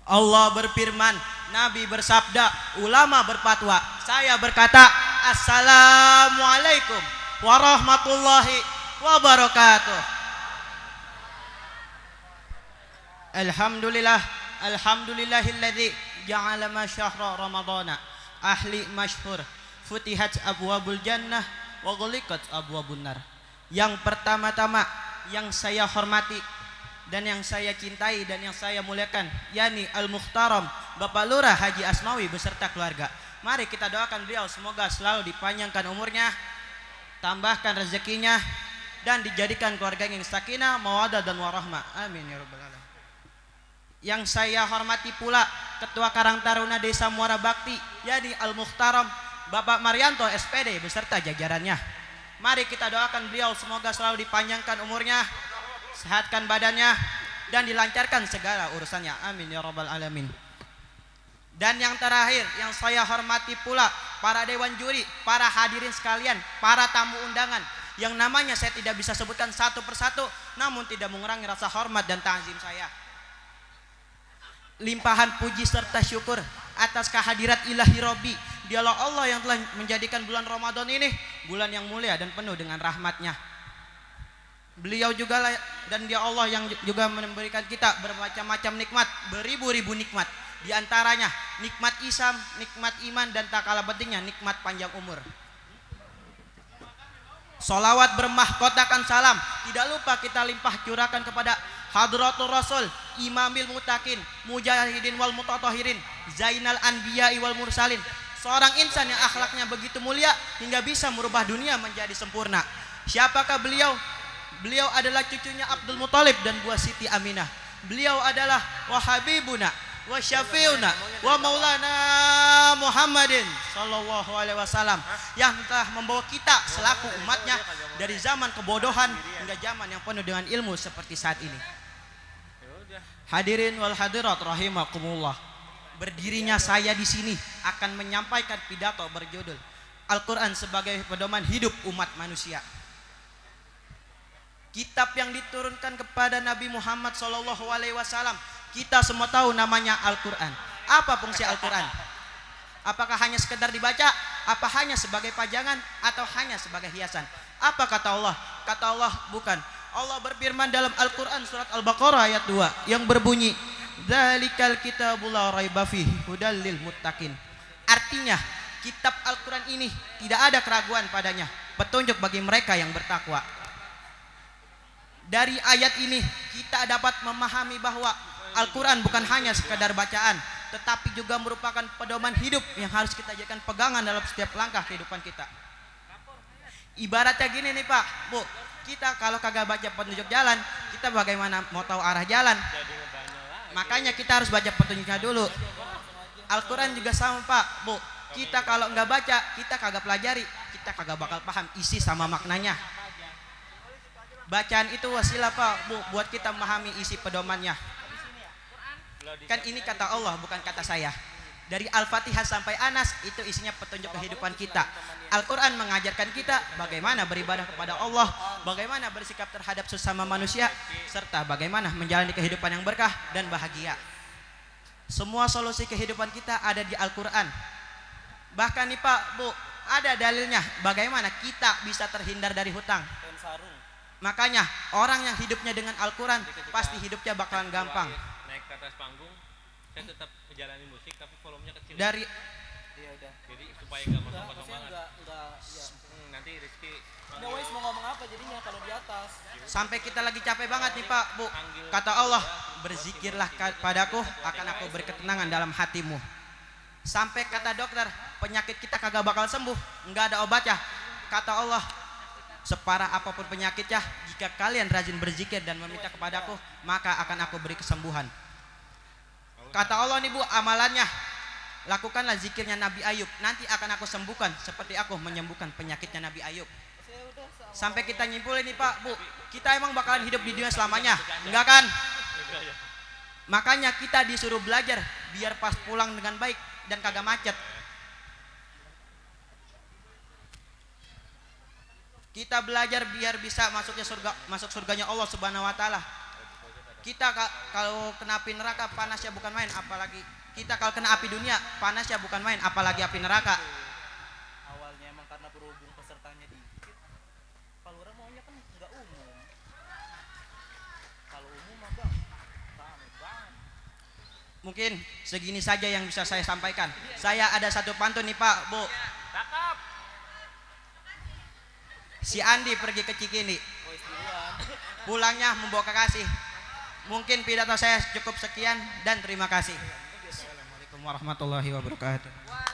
Allah berfirman, Nabi bersabda, ulama berfatwa. Saya berkata, Assalamualaikum warahmatullahi wabarakatuh. Alhamdulillah, alhamdulillahilladzi ja'ala ma syahra ramadhana ahli masyhur futihat abwabul jannah wa ghuliqat abwabun nar. Yang pertama-tama yang saya hormati dan yang saya cintai dan yang saya muliakan, yakni Al-Mukhtaram Bapak Lurah Haji Asmawi beserta keluarga. Mari kita doakan beliau semoga selalu dipanjangkan umurnya, tambahkan rezekinya, dan dijadikan keluarga yang sakinah, mawaddah dan warahmah. Amin ya rabbal alamin. Yang saya hormati pula Ketua Karang Taruna Desa Muara Bakti, yakni Al-Mukhtaram Bapak Marianto SPD beserta jajarannya. Mari kita doakan beliau semoga selalu dipanjangkan umurnya, sehatkan badannya, dan dilancarkan segala urusannya. Amin ya rabbal alamin. Dan yang terakhir yang saya hormati pula para dewan juri, para hadirin sekalian, para tamu undangan yang namanya saya tidak bisa sebutkan satu persatu, namun tidak mengurangi rasa hormat dan ta'zim saya. Limpahan puji serta syukur atas kehadirat ilahi Robbi, dialah Allah yang telah menjadikan bulan Ramadan ini bulan yang mulia dan penuh dengan rahmatnya. Beliau juga dan dia Allah yang juga memberikan kita bermacam-macam nikmat, beribu-ribu nikmat. Di antaranya nikmat Islam, nikmat iman, dan tak kalah pentingnya nikmat panjang umur. Salawat bermahkotakan salam tidak lupa kita limpah curahkan kepada Hadratul Rasul, Imamil Mutakin, Mujahidin wal Mutatahirin, Zainal Anbiya wal Mursalin, seorang insan yang akhlaknya begitu mulia hingga bisa merubah dunia menjadi sempurna. Siapakah beliau? Beliau adalah cucunya Abdul Muthalib dan buah Siti Aminah. Beliau adalah wa habibuna wa syafiuna wa maulana Muhammadin sallallahu alaihi wasallam, yang telah membawa kita selaku umatnya dari zaman kebodohan hingga zaman yang penuh dengan ilmu seperti saat ini. Hadirin wal hadirat rahimakumullah. Berdirinya saya di sini akan menyampaikan pidato berjudul Al-Quran sebagai pedoman hidup umat manusia. Kitab yang diturunkan kepada Nabi Muhammad SAW. Kita semua tahu namanya Al-Quran. Apa fungsi Al-Quran? Apakah hanya sekedar dibaca? Apa hanya sebagai pajangan? Atau hanya sebagai hiasan? Apa kata Allah? Kata Allah bukan. Allah berfirman dalam Al-Quran surat Al-Baqarah ayat 2 yang berbunyi, Dzalikal kitabul la raiba fihi hudal lil muttaqin. Artinya kitab Al-Quran ini tidak ada keraguan padanya, petunjuk bagi mereka yang bertakwa. Dari ayat ini kita dapat memahami bahwa Al-Quran bukan hanya sekadar bacaan, tetapi juga merupakan pedoman hidup yang harus kita jadikan pegangan dalam setiap langkah kehidupan kita. Ibaratnya gini nih Pak, Bu, kita kalau kagak baca petunjuk jalan, kita bagaimana mau tahu arah jalan? Makanya kita harus baca petunjuknya dulu. Al-Quran juga sama Pak, Bu, kita kalau nggak baca, kita kagak pelajari, kita kagak bakal paham isi sama maknanya. Bacaan itu wasilah Pak, Bu, buat kita memahami isi pedomannya. Kan ini kata Allah bukan kata saya. Dari Al-Fatihah sampai Anas itu isinya petunjuk kehidupan kita. Al-Quran mengajarkan kita bagaimana beribadah kepada Allah, bagaimana bersikap terhadap sesama manusia, serta bagaimana menjalani kehidupan yang berkah dan bahagia. Semua solusi kehidupan kita ada di Al-Quran. Bahkan nih Pak, Bu, ada dalilnya bagaimana kita bisa terhindar dari hutang. Makanya orang yang hidupnya dengan Al-Quran pasti hidupnya bakalan gampang. Naik ke atas panggung, saya tetap menjalani musik tapi volumenya kecil. Dari Iya udah. Jadi supaya nggak kosong-kosong banget. Enggak, ya. Nanti Rizky Udah Wais mau ngomong apa jadinya kalau di atas? sampai kita lagi capek banget nih Pak, Bu. Kata Allah, berzikirlah padaku akan aku beri ketenangan dalam hatimu. Sampai kata dokter, penyakit kita kagak bakal sembuh, nggak ada obatnya. Kata Allah, separah apapun penyakitnya, jika kalian rajin berzikir dan meminta kepadaku, maka akan aku beri kesembuhan. Kata Allah nih Bu, amalannya, lakukanlah zikirnya Nabi Ayub, nanti akan aku sembuhkan seperti aku menyembuhkan penyakitnya Nabi Ayub. Sampai kita nyimpulin nih Pak, Bu, kita emang bakalan hidup di dunia selamanya? Enggak kan? Makanya kita disuruh belajar biar pas pulang dengan baik dan kagak macet. Kita belajar biar bisa masuk surganya Allah Subhanahu wa taala. Kita kalau kena api neraka panasnya bukan main, apalagi kita kalau kena api dunia panasnya bukan main, apalagi api neraka. Awalnya emang karena berhubung pesertanya dikit. Kalau orang maunya kan nggak umum. Kalau umum mah bang, rame banget. Mungkin segini saja yang bisa saya sampaikan. Saya ada satu pantun nih Pak, Bu. Cakep. Si Andi pergi ke Cikini, Wais duluan. pulangnya membawa kekasih. Mungkin pidato saya cukup sekian dan terima kasih. Assalamualaikum warahmatullahi wabarakatuh.